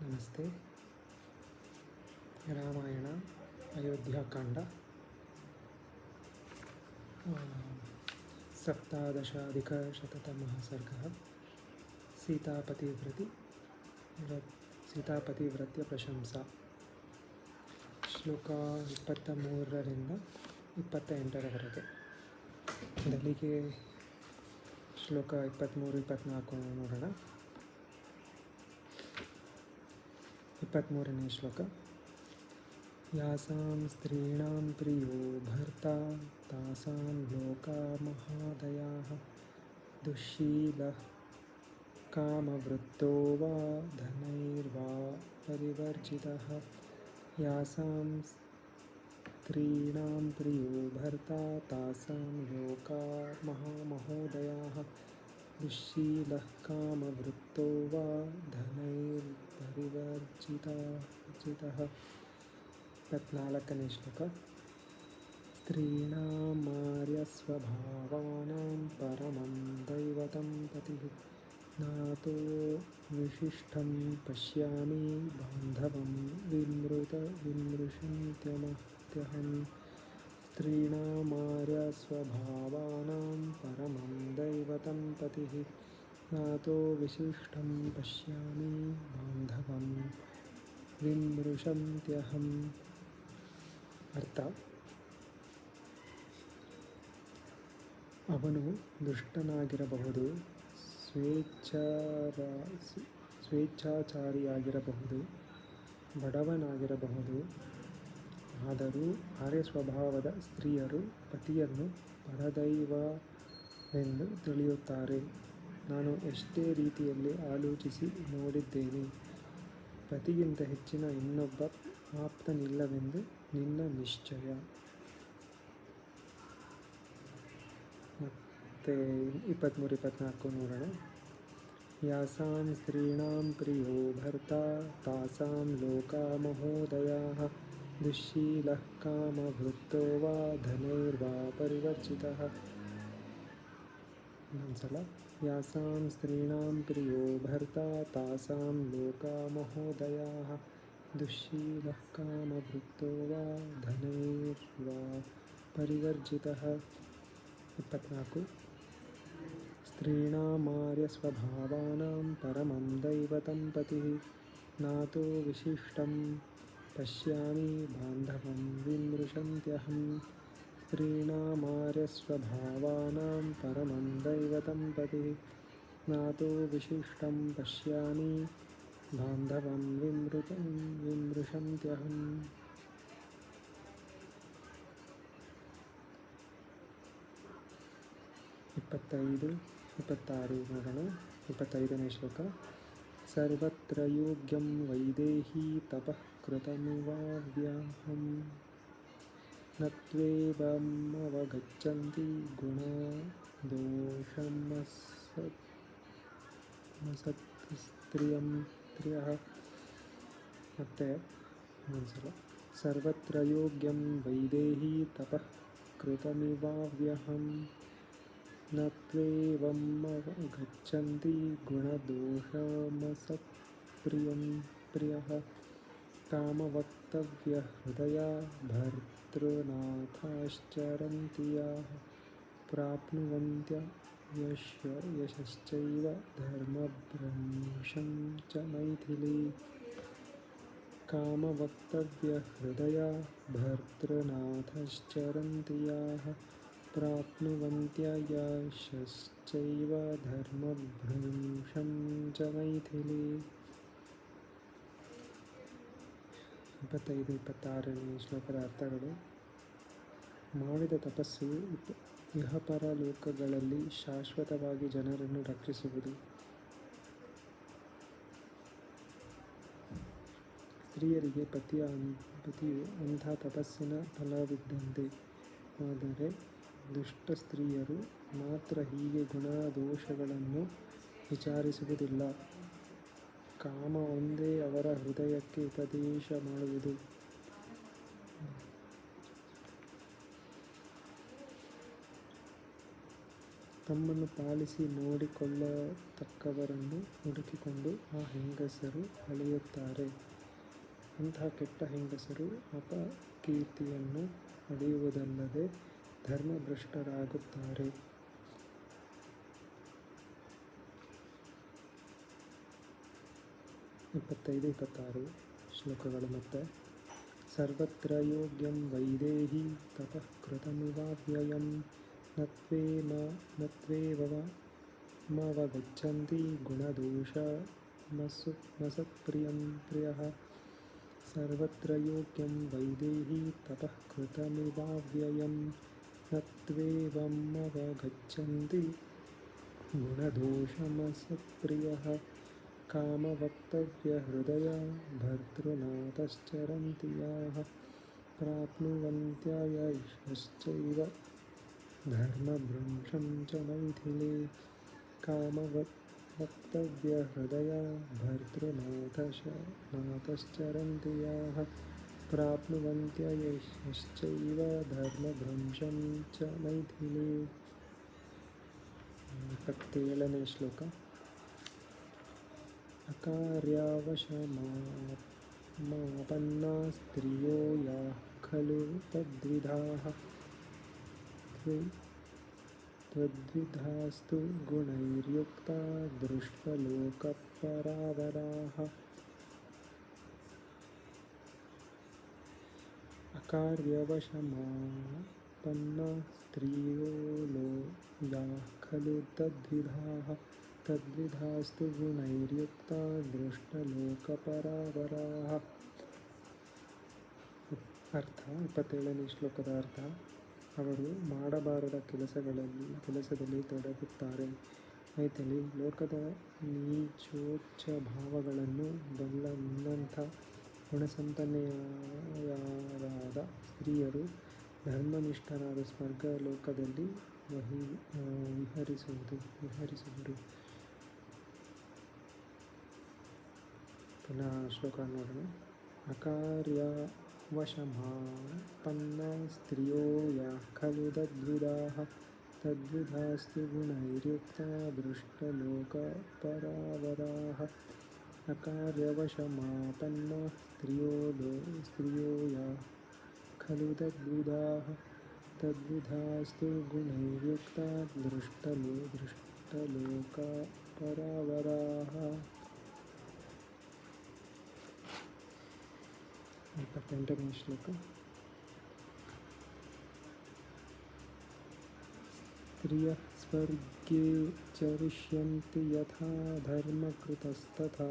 ನಮಸ್ತೆ. ರಾಮಾಯಣ ಅಯೋಧ್ಯಾಕಾಂಡ ಸಪ್ತಾದಶಾಧಿಕಶತತಮಃ ಸರ್ಗಃ. ಸೀತಾಪತಿವ್ರತ್ಯ ಪ್ರಶಂಸಾ. ಶ್ಲೋಕ 23ರಿಂದ 28ರವರೆಗೆ. ಮೊದಲಿಗೆ ಶ್ಲೋಕ 23-24 ನೋಡೋಣ. 23ನೇ ಶ್ಲೋಕ. ಯಾಸಾಂ ಸ್ತ್ರೀಣಾಂ ಪ್ರಿಯೋ ಭರ್ತಾ ತಾಸಾಂ ಲೋಕಾ ಮಹಾದಯಾಃ ದುಶ್ಶೀಲಃ ಕಾಮವೃತ್ತೋ ವಾ ಧನೈರ್ವಾ ಪರಿವರ್ಜಿತಃ. ಯಾಸಾಂ ಸ್ತ್ರೀಣಾಂ ಪ್ರಿಯೋ ಭರ್ತಾ ತಾಸಾಂ ಲೋಕಾ ಮಹಾಮಹೋದಯಾಃ ದುಶ್ಶೀಲಃ ಕಾಮವೃತ್ತೋ ವಾ ಧನೈರ್ಪರಿವರ್ಜಿತಃ. 24ನೇ ಶ್ಲೋಕ. ಸ್ತ್ರೀಣಾಂ ಆರ್ಯಸ್ವಭಾವಾನಾಂ ಪರಮಂ ದೈವತಂ ಪತಿಃ ನಾತೋ ವಿಶಿಷ್ಟಂ ಪಶ್ಯಾಮಿ ಬಾಂಧವಂ ವಿಮೃಶಂತ್ಯಹಂ. ಸ್ತ್ರೀಣಾಂ ಆರ್ಯಸ್ವಭಾವಾನಾಂ ಪರಮಂ ದೈವತಂ ಪತಿಃ ನಾತೋ ವಿಶಿಷ್ಟಂ ಪಶ್ಯಾಮಿ ಬಾಂಧವಂ ವಿಮೃಶಂತ್ಯಹಂ. ಅರ್ಥ: ಅವನು ದುಷ್ಟನಾಗಿರಬಹುದು, ಸ್ವೇಚ್ಛಾಚಾರಿಯಾಗಿರಬಹುದು, ಬಡವನಾಗಿರಬಹುದು. ಆದರೂ ಆರ್ಯಸ್ವಭಾವದ ಸ್ತ್ರೀಯರು ಪತಿಯನ್ನು ಪರದೈವವೆಂದು ತಿಳಿಯುತ್ತಾರೆ. ನಾನು ಎಷ್ಟೇ ರೀತಿಯಲ್ಲಿ ಆಲೋಚಿಸಿ ನೋಡಿದ್ದೇನೆ, ಪತಿಗಿಂತ ಹೆಚ್ಚಿನ ಇನ್ನೊಬ್ಬ ಆಪ್ತನಿಲ್ಲವೆಂದು ನಿನ್ನ ನಿಶ್ಚಯ. ಮತ್ತು 23-24 ನೋಡೋಣ. ಯಾಸಾಂ ಸ್ತ್ರೀಣಾಂ ಪ್ರಿಯೋ ಭರ್ತಾ ತಾಸಾಂ ಲೋಕಾ ಮಹೋದಯಾಃ ದುಶ್ಶೀಲಃ ಕಾಮವೃತ್ತೋ ವಾ ಧನೈರ್ವಾ ಪರಿವರ್ಜಿತಃ. ಇನ್ನೊಂದ್ಸಲ. ಯಾಸಾಂ ಸ್ತ್ರೀಣಾಂ ಪ್ರಿಯೋ ಭರ್ತಾ ತಾಸಾಂ ಲೋಕಾ ಮಹೋದಯಾಃ ದುಶ್ಶೀಲಃ ಕಾಮವೃತ್ತೋ ವಾ ಧನೈರ್ವಾ ಪರಿವರ್ಜಿತಃ. 24. ಸ್ತ್ರೀಣಾಂ ಆರ್ಯಸ್ವಭಾವಾನಾಂ ಪರಮಂ ದೈವತಂ ಪತಿಃ ನಾತೋ ವಿಶಿಷ್ಟಂ ಪಶ್ಯಾಮಿ ಬಾಂಧವಂ ವಿಮೃಶಂತ್ಯಹಂ. ಸ್ತ್ರೀಣಾಂ ಆರ್ಯಸ್ವಭಾವಾನಾಂ ಪರಮಂ ದೈವತಂ ಪತಿಃ ನಾತೋ ವಿಶಿಷ್ಟಂ ಪಶ್ಯಾಮಿ ಬಾಂಧವಂ ವಿಮೃಶಂತ್ಯಹಂ. 25-26 ನೋಡೋಣ. 25ನೇ ಶ್ಲೋಕ. ಸರ್ವತ್ರ ಯೋಗ್ಯಂ ವೈದೇಹಿ ತಪಃ ಕೃತಮಿವಾವ್ಯಹಂ ನ ತ್ವೇವಮವಗಚ್ಚಂತಿ ಗುಣಾ ದೋಷಮಸತ್ಸ್ತ್ರಿಯಃ. ಮತ್ತೆ ಒಂದ್ಸಲ. ಸರ್ವತ್ರ ಯೋಗ್ಯಂ ವೈದೇಹಿ ತಪಃ ಕೃತಮಿವಾವ್ಯಹಂ ನ ತ್ವೇವಮವಗಚ್ಚಂತಿ ಗುಣದೋಷಮಸತ್ಪ್ರಿಯಃ. ಕಾಮವಕ್ತವ್ಯಹೃದಯಾ ಭರ್ತೃನಾಥಾಶ್ಚರಂತಿ ಯಾಃ ಪ್ರಾಪ್ನುವಂತ್ಯ ಯಶಶ್ಚೈವ ಧರ್ಮಭ್ರಂಶಂ ಚ ಮೈಥಿಲೀ. ಕಾಮವಕ್ತವ್ಯಹೃದಯಾ ಭರ್ತೃನಾಥಶ್ಚರಂತಿ ಯಾಃ ಪ್ರಾಪ್ನುವಂತ್ಯ ಯಶಶ್ಚೈವ ಧರ್ಮಭ್ರಂಶಂ ಚ ಮೈಥಿಲೀ. 25-26ನೇ ಶ್ಲೋಕದ ಅರ್ಥಗಳು. ಮಾಡಿದ ತಪಸ್ಸು ಇಹಪರ ಲೋಕಗಳಲ್ಲಿ ಶಾಶ್ವತವಾಗಿ ಜನರನ್ನು ರಕ್ಷಿಸುವುದು. ಸ್ತ್ರೀಯರಿಗೆ ಪತಿಯು ಅಂಥ ತಪಸ್ಸಿನ ಫಲವಿದ್ದಂತೆ. ಆದರೆ ದುಷ್ಟ ಸ್ತ್ರೀಯರು ಮಾತ್ರ ಹೀಗೆ ಗುಣದೋಷಗಳನ್ನು ವಿಚಾರಿಸುವುದಿಲ್ಲ. ಕಾಮ ಒಂದೇ ಅವರ ಹೃದಯಕ್ಕೆ ಉಪದೇಶ ಮಾಡುವುದು. ತಮ್ಮನ್ನು ಪಾಲಿಸಿ ನೋಡಿಕೊಳ್ಳತಕ್ಕವರನ್ನು ಹುಡುಕಿಕೊಂಡು ಆ ಹೆಂಗಸರು ಅಲೆಯುತ್ತಾರೆ. ಅಂತಹ ಕೆಟ್ಟ ಹೆಂಗಸರು ಅಪಕೀರ್ತಿಯನ್ನು ಅಳೆಯುವುದಲ್ಲದೆ ಧರ್ಮಭ್ರಷ್ಟರಾಗುತ್ತಾರೆ. 25-26 ಶ್ಲೋಕಗಳು. ಮತ್ತೆ ಸರ್ವತ್ರ ಯೋಗ್ಯಂ ವೈದೇಹಿ ತಪಃ ಕೃತಮಿವಾವ್ಯಯಂ ನತ್ವೇವಮವಗಚ್ಚಂತಿ ಗುಣದೋಷಮಸತ್ಪ್ರಿಯಂ ಪ್ರಿಯಃ. ಸರ್ವತ್ರ ಯೋಗ್ಯಂ ವೈದೇಹಿ ತಪಃ ಕೃತಮಿವಾವ್ಯಯಂ ನತ್ವೇವಮವಗಚ್ಚಂತಿ ಗುಣದೋಷಮಸತ್ಪ್ರಿಯಃ. ಕಾಮವಕ್ತವ್ಯಹೃದಯ ಭರ್ತೃನಾಥಶ್ಚರಂತಿ ಯಾಃ ಪ್ರಾಪ್ನುವಂತ್ಯ ಯಶಶ್ಚೈವ ಧರ್ಮಭ್ರಂಶಂ ಚ ಮೈಥಿಲೇ. ಕಾಮವಕ್ತವ್ಯಹೃದಯ ಭರ್ತೃನಾಥಶ್ಚರಂತಿ ಯಾಃ ಪ್ರಾಪ್ನುವಂತ್ಯ ಯಶಶ್ಚೈವ ಧರ್ಮಭ್ರಂಶಂ ಚ ಮೈಥಿಲೇ. 27ನೇ ಶ್ಲೋಕ. ಅಕಾರ್ಯವಶಮಾಪನ್ನಾ ಸ್ತ್ರಿಯೋ ಯಾಃ ಖಲು ತದ್ವಿಧಾಸ್ತು ಗುಣೈರ್ಯುಕ್ತಾ ದೃಷ್ಟಲೋಕಪರಾವರಾಃ. ಅಕಾರ್ಯವಶಮಾಪನ್ನಾ ಸ್ತ್ರಿಯೋ ಯಾಃ ಖಲು ತದ್ವಿಧಾಸ್ತು ಗುಣೈರ್ಯುಕ್ತಾ ದೃಷ್ಟಲೋಕಪರಾವರಾಃ. ಅರ್ಥ. 27ನೇ ಶ್ಲೋಕದ ಅರ್ಥ. ಅವರು ಮಾಡಬಾರದ ಕೆಲಸದಲ್ಲಿ ತೊಡಗುತ್ತಾರೆ. ಮೈಥಿಲಿ. ಲೋಕದ ನೀಚೋಚ್ಚ ಭಾವಗಳನ್ನು ಬಲ್ಲ ನಿನ್ನಂಥ ಗುಣಸಂಪನ್ನೆಯರಾದ ಸ್ತ್ರೀಯರು ಧರ್ಮನಿಷ್ಠರಾದ ಸ್ವರ್ಗ ಲೋಕದಲ್ಲಿ ವಿಹರಿಸುವರು. ಪುನಃ ಶ್ಲೋಕ ನೋಡೋಣ. ಅಕಾರ್ಯವಶಮಾಪನ್ನಾ ಸ್ತ್ರಿಯೋ ಯಾಃ ಖಲು ತದ್ವಿಧಾಸ್ತು ಗುಣೈರ್ಯುಕ್ತಾ ದೃಷ್ಟಲೋಕಪರಾವರಾಃ. ಅಕಾರ್ಯವಶಮಾಪನ್ನಾ ಸ್ತ್ರಿಯೋ ಯಾಃ ಖಲು ತದ್ವಿಧಾಸ್ತು ಗುಣೈರ್ಯುಕ್ತಾ ದೃಷ್ಟಲೋಕಪರಾವರಾಃ. 28ನೇ ಶ್ಲೋಕ. ಸ್ತ್ರಿಯಃ ಸ್ವರ್ಗೇ ಚರಿಷ್ಯಂತಿ ಯಥಾ ಧರ್ಮಕೃತಸ್ತಥಾ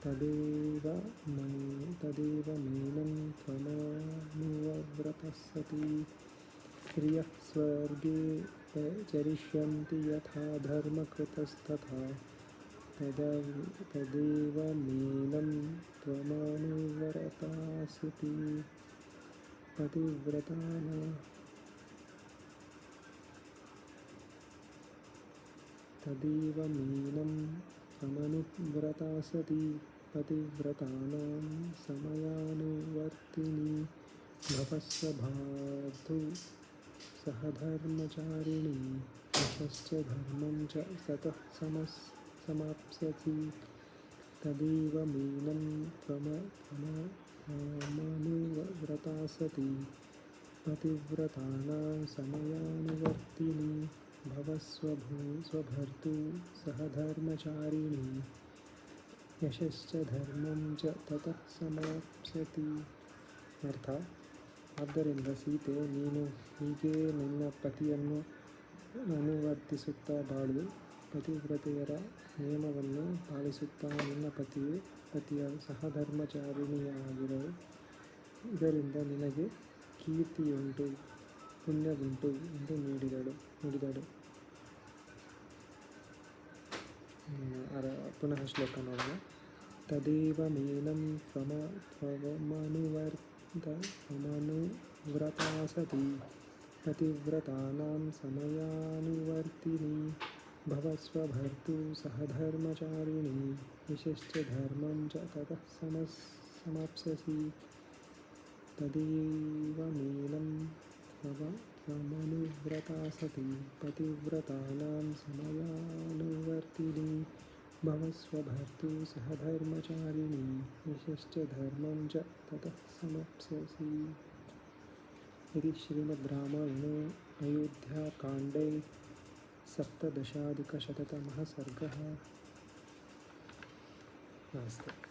ತದೇವ ಮೇನಂ ತ್ವಮನುವ್ರತಸ್ಸತಿ. ಸ್ತ್ರಿಯಃ ಸ್ವರ್ಗೇ ಚರಿಷ್ಯಂತಿ ಯಥಾ ಧರ್ಮಕೃತಸ್ತಥಾ ತದೇವ ಮೇನಂ ತ್ವಮನುವ್ರತಾಸ್ಸತಿ. ಪತಿವ್ರತಾನಾಂ ಸಮಯಾನುವರ್ತಿನಿ ಭವಸ್ವ ಭಾತು ಸಹಧರ್ಮಚಾರಿಣಿ ಯಶಶ್ಚ ಧರ್ಮಂ ಚ ತತಃ ಸಮಾಪ್ಸ್ಯಸಿ. ತದೇವ ಮೇನಂ ತ್ವಮನುವ್ರತಾಸ್ಸತಿ ಪತಿವ್ರತಾನಾಂ ಸಮಯಾನುವರ್ತಿನಿ ಭವಸ್ವಭರ್ತು ಸಹಧರ್ಮಚಾರಿಣಿ ಯಶಶ್ಚ ಧರ್ಮಂ ಚ ತತಃ ಸಮಾಪ್ಸ್ಯತಿ. ಅರ್ಥ. ಆದ್ದರಿಂದ ಸೀತೆ, ನೀನು ಹೀಗೆ ನಿನ್ನ ಪತಿಯನ್ನು ಅನುವರ್ತಿಸುತ್ತಾ ಬಾಳು. ಪತಿವ್ರತೆಯರ ನಿಯಮವನ್ನು ಪಾಲಿಸುತ್ತಾ ನಿನ್ನ ಪತಿಯ ಸಹಧರ್ಮಚಾರಿಣಿಯಾಗಿರು. ಇದರಿಂದ ನಿನಗೆ ಕೀರ್ತಿಯುಂಟು, ಪುಣ್ಯವುಂಟು ಎಂದು ನುಡಿದಳು. ಪುನಃ ಶ್ಲೋಕ ನೋಡೋಣ. ತದೇವ ಮೇನಂ ತ್ವಮನುವ್ರತಾಸ್ಸತಿ ಪತಿವ್ರತಾನಾಂ ಸಮಯಾನುವರ್ತಿನಿ ಭವಸ್ವ ಭರ್ತು ಸಹಧರ್ಮಚಾರಿಣಿ ಯಶಶ್ಚ ಧರ್ಮಂ ಚ ತತಃ ಸಮಾಪ್ಸ್ಯಸಿ. ತದೇವ ಮೇನಂ त्वमनुव्रता सती पतिव्रतानां समयानुवर्तिनी भवस्व भर्तुः सहधर्मचारिणी यशश्च धर्मं च ततः समप्स्यसि। इति श्रीमद् रामायणे अयोध्याकाण्डे सप्तदशाधिकशततमः सर्गः। नमस्ते।